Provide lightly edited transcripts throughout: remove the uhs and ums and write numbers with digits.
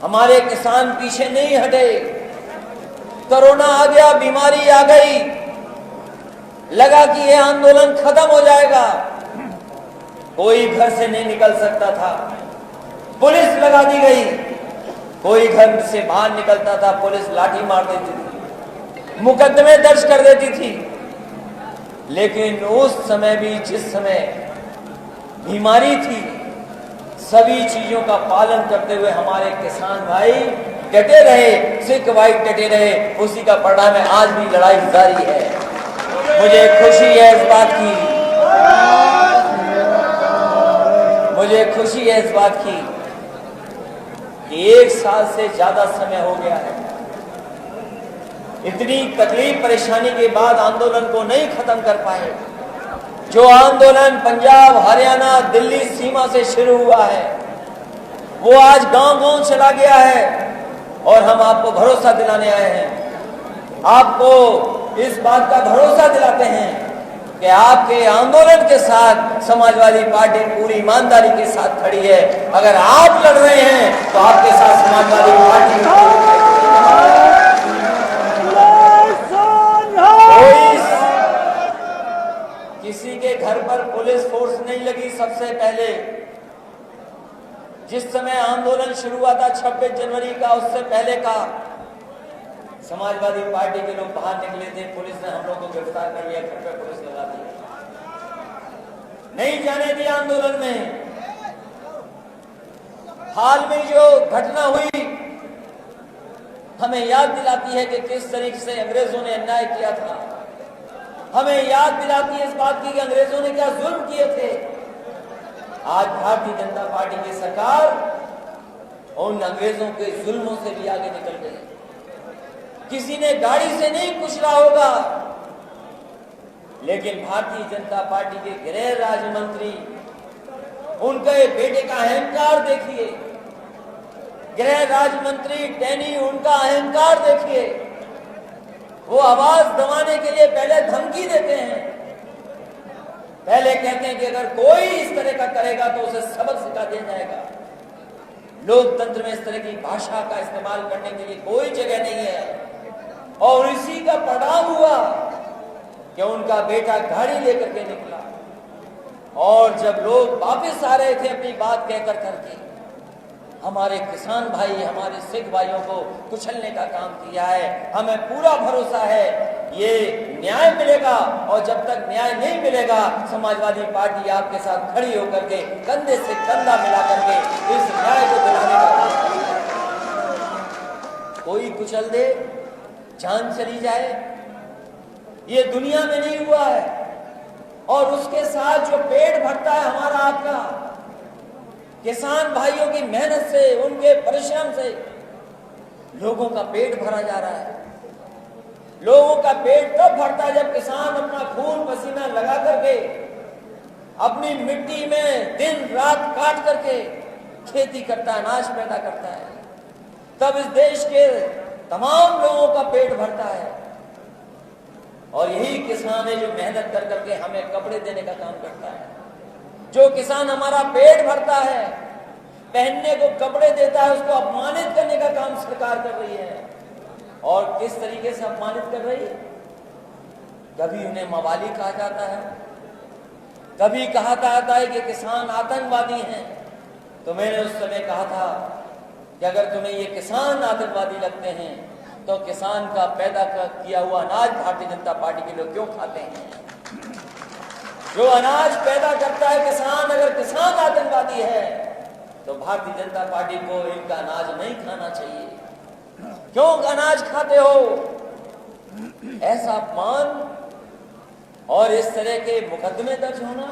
हमारे किसान पीछे नहीं हटे। कोरोना आ गया, बीमारी आ गई, लगा कि ये आंदोलन खत्म हो जाएगा, कोई घर से नहीं निकल सकता था, पुलिस लगा दी गई, कोई घर से बाहर निकलता था पुलिस लाठी मार देती थी, मुकदमे दर्ज कर देती थी। लेकिन उस समय भी जिस समय बीमारी थी, सभी चीजों का पालन करते हुए हमारे किसान भाई डटे रहे, सिख भाई डटे रहे, उसी का परिणाम है आज भी लड़ाई जारी है। मुझे खुशी है इस बात की, मुझे खुशी है इस बात की कि 1 साल से ज्यादा समय हो गया है। इतनी तकलीफ परेशानी के बाद आंदोलन को नहीं खत्म कर पाए। जो आंदोलन पंजाब, हरियाणा, दिल्ली सीमा से शुरू हुआ है, वो आज गांव-गांव चला गया है और हम आपको भरोसा दिलाने आए हैं। आपको इस बात का भरोसा दिलाते हैं कि आपके आंदोलन के साथ समाजवादी पार्टी पूरी ईमानदारी के साथ खड़ी है। अगर आप लड़ रहे हैं तो आपके साथ समाजवादी पार्टी किसी के घर पर पुलिस फोर्स नहीं लगी। सबसे पहले जिस समय आंदोलन शुरू हुआ था 26 जनवरी का, उससे पहले का समाजवादी पार्टी के लोग बाहर निकले थे, पुलिस ने हम लोगों को गिरफ्तार कर लिया, घर पर पुलिस लगा दी, नहीं जाने दिया आंदोलन में। हाल में जो घटना हुई हमें याद दिलाती है कि किस तरीके से अंग्रेजों ने अन्याय किया था, हमें याद दिलाती है इस बात की कि अंग्रेजों ने क्या जुल्म किए थे। आज भारतीय जनता पार्टी की सरकार उन अंग्रेजों के जुल्मों से भी आगे निकल गई। किसी ने गाड़ी से नहीं कुचला होगा, लेकिन भारतीय जनता पार्टी के गृह राज्य मंत्री, उनके बेटे का अहंकार देखिए, गृह राज्य मंत्री टैनी, उनका अहंकार देखिए। वो आवाज दबाने के लिए पहले धमकी देते हैं, पहले कहते हैं कि अगर कोई इस तरह का करेगा तो उसे सबक सिखा दिया जाएगा। लोकतंत्र में इस तरह की भाषा का इस्तेमाल करने के लिए कोई जगह नहीं है। और इसी का परिणाम हुआ कि उनका बेटा गाड़ी लेकर के निकला और जब लोग वापस आ रहे थे अपनी बात कहकर करके, हमारे किसान भाई, हमारे सिख भाइयों को कुचलने का काम किया है। हमें पूरा भरोसा है ये न्याय मिलेगा और जब तक न्याय नहीं मिलेगा समाजवादी पार्टी आपके साथ खड़ी होकर के कंधे से कंधा मिला करके इस न्याय को दिलाने का काम करेगा। कोई कुचल दे, जान चली जाए, ये दुनिया में नहीं हुआ है। और उसके साथ जो पेट भरता है हमारा आपका, किसान भाइयों की मेहनत से, उनके परिश्रम से लोगों का पेट भरा जा रहा है। लोगों का पेट तब भरता है जब किसान अपना खून पसीना लगा करके अपनी मिट्टी में दिन रात काट करके खेती करता है, अनाज पैदा करता है, तब इस देश के तमाम लोगों का पेट भरता है। और यही किसान है जो मेहनत कर करके हमें कपड़े देने का काम करता है। जो किसान हमारा पेट भरता है, पहनने को कपड़े देता है, उसको अपमानित करने का काम सरकार कर रही है। और किस तरीके से अपमानित कर रही है? कभी उन्हें मवाली कहा जाता है, कभी कहा जाता है कि किसान आतंकवादी हैं। तो मैंने उस समय कहा था कि अगर तुम्हें ये किसान आतंकवादी लगते हैं तो किसान का पैदा किया हुआ अनाज भारतीय जनता पार्टी के लोग क्यों खाते हैं? जो अनाज पैदा करता है किसान, अगर किसान आतंकवादी है तो भारतीय जनता पार्टी को इनका अनाज नहीं खाना चाहिए। क्यों अनाज खाते हो? ऐसा अपमान और इस तरह के मुकदमे दर्ज होना।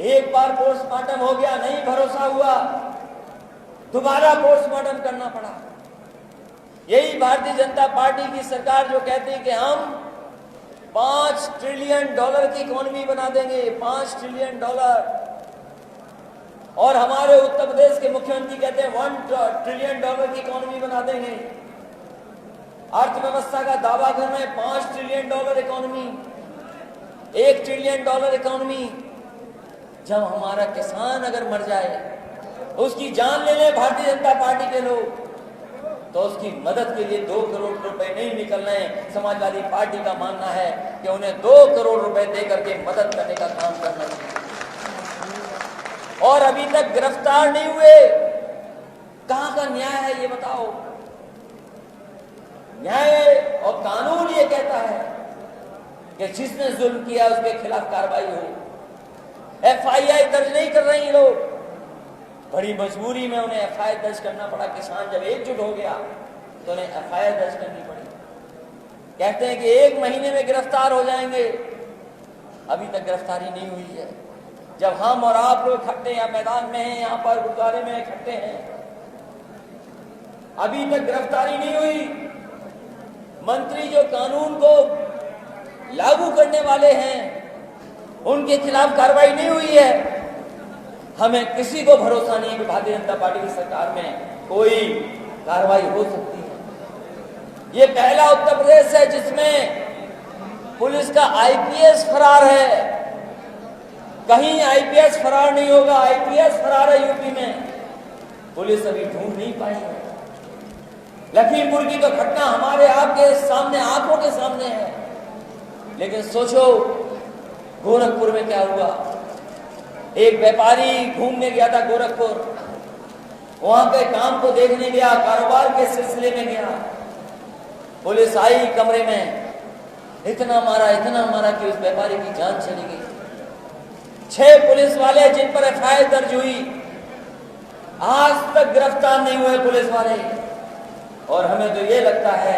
एक बार पोस्टमार्टम हो गया, नहीं भरोसा हुआ, दोबारा पोस्टमार्टम करना पड़ा। यही भारतीय जनता पार्टी की सरकार जो कहती है कि हम $5 ट्रिलियन की इकोनॉमी बना देंगे, $5 ट्रिलियन। और हमारे उत्तर प्रदेश के मुख्यमंत्री कहते हैं $1 ट्रिलियन की इकोनॉमी बना देंगे। अर्थव्यवस्था का दावा कर रहे हैं $5 ट्रिलियन इकोनॉमी, $1 ट्रिलियन इकोनॉमी। जब हमारा किसान अगर मर जाए उसकी जान ले लें भारतीय जनता पार्टी के लोग, तो उसकी मदद के लिए 2 करोड़ रुपए नहीं निकलने। समाजवादी पार्टी का मानना है कि उन्हें 2 करोड़ रुपए देकर के मदद करने का काम करना चाहिए। और अभी तक गिरफ्तार नहीं हुए, कहां का न्याय है ये बताओ? न्याय और कानून ये कहता है कि जिसने जुल्म किया उसके खिलाफ कार्रवाई हो। एफआईआर दर्ज नहीं कर रहे हैं लोग, बड़ी मजबूरी में उन्हें एफआईआर दर्ज करना पड़ा। किसान जब एकजुट हो गया तो उन्हें एफआईआर दर्ज करनी पड़ी। कहते हैं कि 1 महीने में गिरफ्तार हो जाएंगे, अभी तक गिरफ्तारी नहीं हुई है। जब हम और आप लोग इकट्ठे यहाँ मैदान में हैं, यहाँ पर गुरुद्वारे में इकट्ठे हैं, अभी तक गिरफ्तारी नहीं हुई। मंत्री जो कानून को लागू करने वाले हैं उनके खिलाफ कार्रवाई नहीं हुई है। हमें किसी को भरोसा नहीं है कि भारतीय जनता पार्टी की सरकार में कोई कार्रवाई हो सकती है। ये पहला उत्तर प्रदेश है जिसमें पुलिस का आईपीएस फरार है। कहीं आईपीएस फरार नहीं होगा, आईपीएस फरार है यूपी में, पुलिस अभी ढूंढ नहीं पाई है। लखीमपुर की तो घटना हमारे आपके सामने, आंखों के सामने है। लेकिन सोचो गोरखपुर में क्या हुआ। एक व्यापारी घूमने गया था गोरखपुर, वहां पे काम को देखने गया, कारोबार के सिलसिले में गया। पुलिस आई कमरे में, इतना मारा कि उस व्यापारी की जान चली गई। 6 पुलिस वाले जिन पर एफआईआर दर्ज हुई, आज तक गिरफ्तार नहीं हुए पुलिस वाले। और हमें तो ये लगता है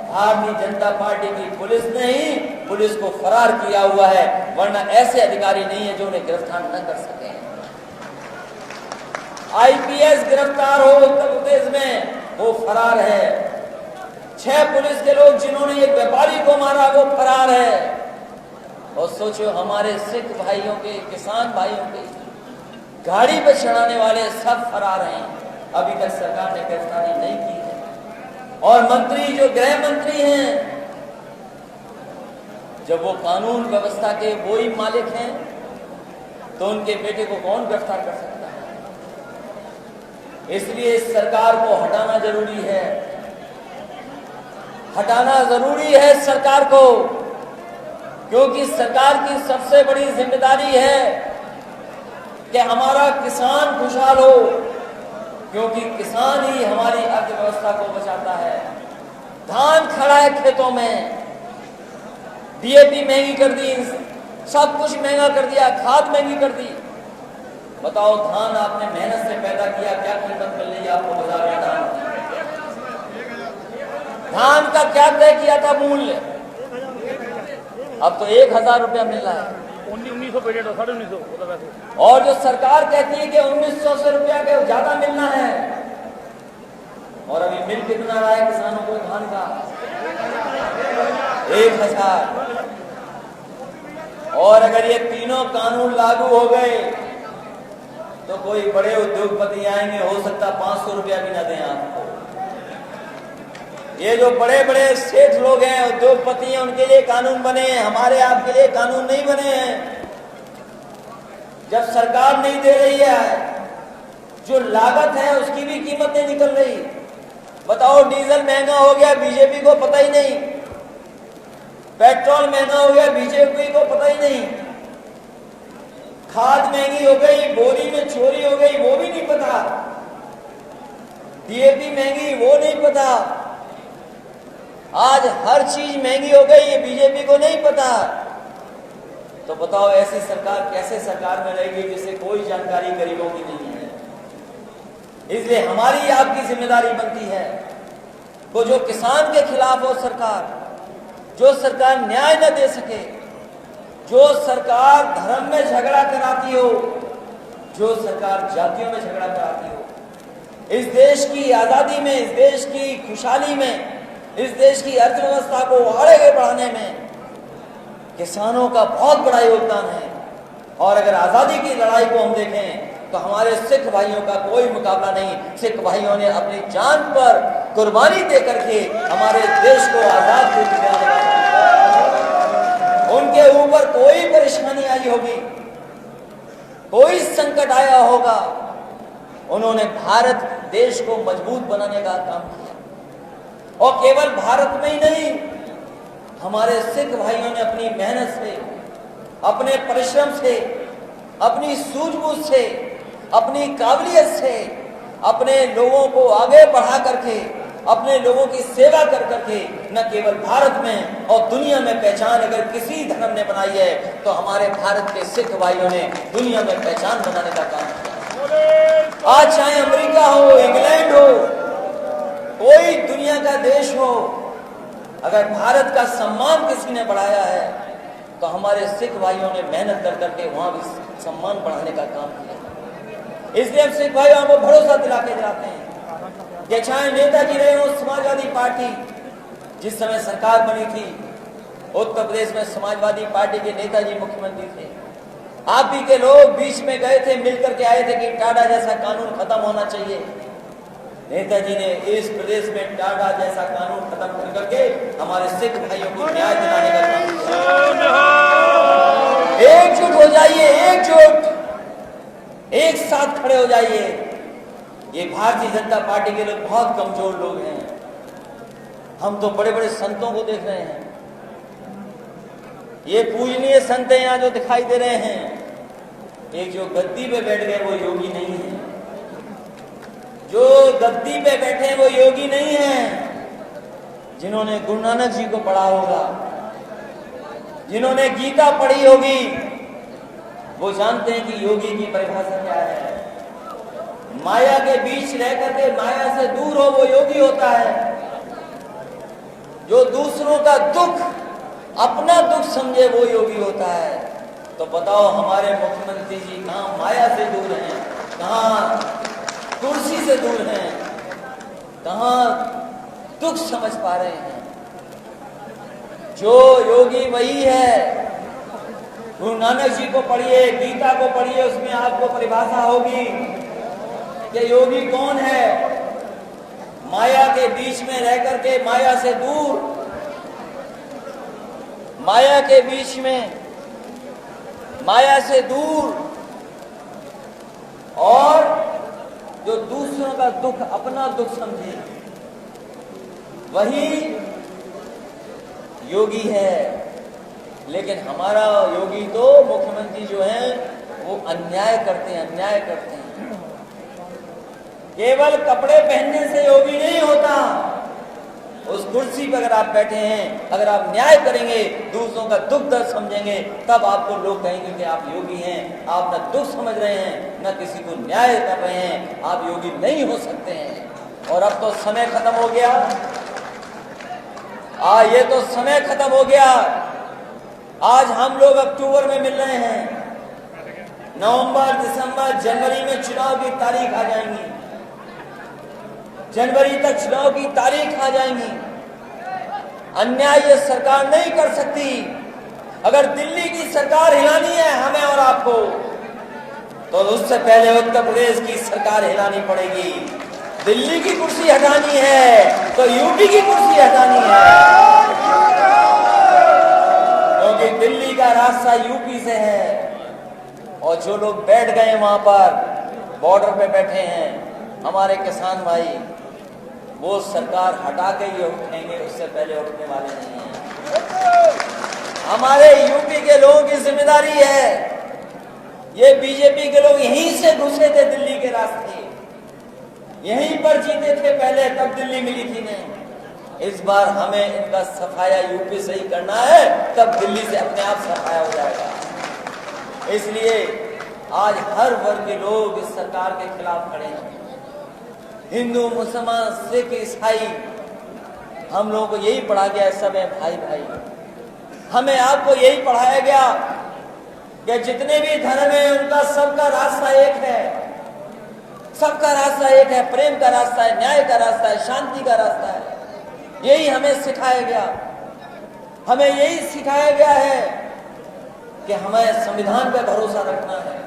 भारतीय जनता पार्टी की पुलिस ने ही पुलिस को फरार किया हुआ है, वरना ऐसे अधिकारी नहीं है जो उन्हें गिरफ्तार न कर सके। आईपीएस गिरफ्तार हो उत्तर प्रदेश में, वो फरार है। 6 पुलिस के लोग जिन्होंने एक व्यापारी को मारा वो फरार है। और सोचो हमारे सिख भाइयों के, किसान भाइयों के गाड़ी पे चढ़ाने वाले सब फरार हैं। अभी तक सरकार ने गिरफ्तारी नहीं की है। और मंत्री जो गृह मंत्री हैं, जब वो कानून व्यवस्था के वो ही मालिक हैं, तो उनके बेटे को कौन गिरफ्तार कर सकता है? इसलिए इस सरकार को हटाना जरूरी है, हटाना जरूरी है सरकार को, क्योंकि सरकार की सबसे बड़ी जिम्मेदारी है कि हमारा किसान खुशहाल हो, क्योंकि किसान ही हमारी अर्थव्यवस्था को बचाता है। धान खड़ा है खेतों में, डीएपी महंगी कर दी, सब कुछ महंगा कर दिया, खाद महंगी कर दी। बताओ धान आपने मेहनत से पैदा किया, क्या कीमत मिल रही है आपको बाजार में? धान का क्या तय किया था मूल्य? अब तो 1000 रुपया मिल रहा है। 1900 और जो सरकार कहती है कि 1900 रुपया के ज्यादा मिलना है, और अभी मिल कितना रहा है किसानों को धान का? 1000। और अगर ये तीनों कानून लागू हो गए तो कोई बड़े उद्योगपति आएंगे, हो सकता 500 रुपया भी ना दें आपको। ये जो बड़े बड़े सेठ लोग हैं, उद्योगपति हैं, उनके लिए कानून बने हैं, हमारे आपके लिए कानून नहीं बने हैं। जब सरकार नहीं दे रही है, जो लागत है उसकी भी कीमत नहीं निकल रही। बताओ डीजल महंगा हो गया, बीजेपी को पता ही नहीं। पेट्रोल महंगा हो गया, बीजेपी को पता ही नहीं। खाद महंगी हो गई, बोरी में चोरी हो गई, वो भी नहीं पता। डीएपी महंगी, वो नहीं पता। आज हर चीज महंगी हो गई, ये बीजेपी को नहीं पता। तो बताओ ऐसी सरकार कैसे सरकार में रहेगी जिससे कोई जानकारी गरीबों की नहीं है? इसलिए हमारी आपकी जिम्मेदारी बनती है वो जो किसान के खिलाफ हो सरकार, जो सरकार न्याय न दे सके, जो सरकार धर्म में झगड़ा कराती हो, जो सरकार जातियों में झगड़ा कराती हो, इस देश की आजादी में, इस देश की खुशहाली में, इस देश की अर्थव्यवस्था को आगे बढ़ाने में किसानों का बहुत बड़ा योगदान है। और अगर आजादी की लड़ाई को हम देखें तो हमारे सिख भाइयों का कोई मुकाबला नहीं। सिख भाइयों ने अपनी जान पर कुर्बानी दे करके हमारे देश को आजाद दिलाने का, उनके ऊपर कोई परेशानी आई होगी, कोई संकट आया होगा उन्होंने भारत देश को मजबूत बनाने का काम किया। और केवल भारत में ही नहीं, हमारे सिख भाइयों ने अपनी मेहनत से, अपने परिश्रम से, अपनी सूझबूझ से, अपनी काबिलियत से अपने लोगों को आगे बढ़ा करके, अपने लोगों की सेवा कर करके न केवल भारत में और दुनिया में पहचान अगर किसी धर्म ने बनाई है तो हमारे भारत के सिख भाइयों ने दुनिया में पहचान बनाने का काम किया। आज चाहे अमेरिका हो, इंग्लैंड हो, कोई दुनिया का देश हो, अगर भारत का सम्मान किसी ने बढ़ाया है तो हमारे सिख भाइयों ने मेहनत कर करके वहां भी सम्मान बढ़ाने का काम किया। इसलिए हम सिख भाइयों को भरोसा दिला के जाते हैं कि चाहे नेताजी रहे हो, समाजवादी पार्टी जिस समय सरकार बनी थी, उत्तर प्रदेश में समाजवादी पार्टी के नेताजी मुख्यमंत्री थे। आप भी के लोग बीच में गए थे, मिलकर के आए थे कि टाडा जैसा कानून खत्म होना चाहिए। नेताजी ने इस प्रदेश में टाडा जैसा कानून खत्म कर करके हमारे सिख भाइयों को न्याय दिलाने का काम किया। एकजुट हो जाइए, एकजुट, एक साथ खड़े हो जाइए। ये भारतीय जनता पार्टी के लोग बहुत कमजोर लोग हैं। हम तो बड़े बड़े संतों को देख रहे हैं। ये पूजनीय संत यहाँ जो दिखाई दे रहे हैं, एक जो गद्दी पे बैठ गए वो योगी नहीं है। जो गद्दी पे बैठे हैं वो योगी नहीं है। जिन्होंने गुरु नानक जी को पढ़ा होगा, जिन्होंने गीता पढ़ी होगी, वो जानते हैं कि योगी की परिभाषा क्या है। माया के बीच रह करके माया से दूर हो वो योगी होता है। जो दूसरों का दुख अपना दुख समझे वो योगी होता है। तो बताओ हमारे मुख्यमंत्री जी कहां माया से दूर हैं, कहां कुर्सी से दूर हैं, कहां दुख समझ पा रहे हैं। जो योगी वही है। गुरु नानक जी को पढ़िए, गीता को पढ़िए, उसमें आपको परिभाषा होगी कि योगी कौन है। माया के बीच में रह करके माया से दूर, माया के बीच में माया से दूर, और जो दूसरों का दुख अपना दुख समझे वही योगी है। लेकिन हमारा योगी तो मुख्यमंत्री जो है वो अन्याय करते हैं, अन्याय करते हैं। केवल कपड़े पहनने से योगी नहीं होता। उस कुर्सी पर अगर आप बैठे हैं, अगर आप न्याय करेंगे, दूसरों का दुख दर्द समझेंगे, तब आपको लोग कहेंगे कि आप योगी हैं। आप न दुख समझ रहे हैं, न किसी को न्याय कर रहे हैं, आप योगी नहीं हो सकते हैं। और अब तो समय खत्म हो गया। ये तो समय खत्म हो गया। आज हम लोग अक्टूबर में मिल रहे हैं, नवंबर, दिसंबर, जनवरी में चुनाव की तारीख आ जाएंगी। जनवरी तक चुनाव की तारीख आ जाएंगी। अन्याय ये सरकार नहीं कर सकती। अगर दिल्ली की सरकार हिलानी है हमें और आपको, तो उससे पहले उत्तर प्रदेश की सरकार हिलानी पड़ेगी। दिल्ली की कुर्सी हटानी है तो यूपी की कुर्सी हटानी है, क्योंकि दिल्ली का रास्ता यूपी से है। और जो लोग बैठ गए वहां पर बॉर्डर पे बैठे हैं हमारे किसान भाई, वो सरकार हटा के ही उठेंगे, उससे पहले उठने वाले नहीं हैं। हमारे यूपी के लोगों की जिम्मेदारी है। ये बीजेपी के लोग यहीं से घुसे थे दिल्ली के रास्ते, यहीं पर जीते थे पहले, तब दिल्ली मिली थी नहीं। इस बार हमें इनका सफाया यूपी से ही करना है, तब दिल्ली से अपने आप सफाया हो जाएगा। इसलिए आज हर वर्ग के लोग इस सरकार के खिलाफ खड़े हैं। हिंदू, मुसलमान, सिख, ईसाई, हम लोगों को यही पढ़ा गया है, सब है भाई भाई। हमें आपको यही पढ़ाया गया कि जितने भी धर्म है उनका सबका रास्ता एक है, सबका रास्ता एक है, प्रेम का रास्ता है, न्याय का रास्ता है, शांति का रास्ता है। यही हमें सिखाया गया। हमें यही सिखाया गया है कि हमें संविधान पर भरोसा रखना है,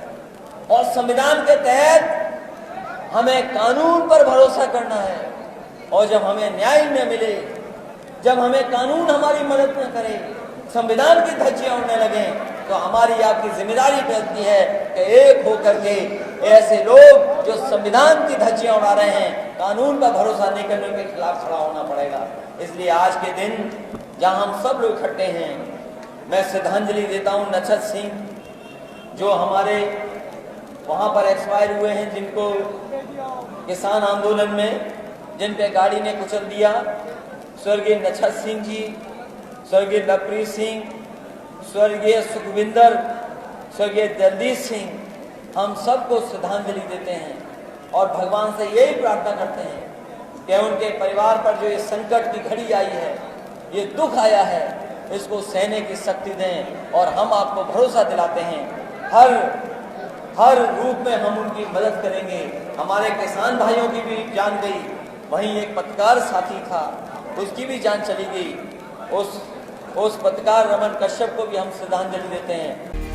और संविधान के तहत हमें कानून पर भरोसा करना है। और जब हमें न्याय न मिले, जब हमें कानून हमारी मदद न करे, संविधान की धज्जियां उड़ने लगे, तो हमारी आपकी जिम्मेदारी बनती है कि एक होकर के ऐसे लोग जो संविधान की धज्जियां उड़ा रहे हैं, कानून का भरोसा नहीं करने के खिलाफ खड़ा होना पड़ेगा। इसलिए आज के दिन जहां हम सब लोग इकट्ठे हैं, मैं श्रद्धांजलि देता हूं नछत सिंह जो हमारे वहां पर एक्सपायर हुए हैं, जिनको किसान आंदोलन में जिन पे गाड़ी ने कुचल दिया। स्वर्गीय नछत सिंह जी, स्वर्गीय लवप्रीत सिंह, स्वर्गीय सुखविंदर, स्वर्गीय जगदीश सिंह, हम सबको श्रद्धांजलि देते हैं और भगवान से यही प्रार्थना करते हैं कि उनके परिवार पर जो ये संकट की घड़ी आई है, ये दुख आया है, इसको सहने की शक्ति दें। और हम आपको भरोसा दिलाते हैं हर रूप में हम उनकी मदद करेंगे। हमारे किसान भाइयों की भी जान गई, वहीं एक पत्रकार साथी था, उसकी भी जान चली गई। उस पत्रकार रमन कश्यप को भी हम श्रद्धांजलि देते हैं।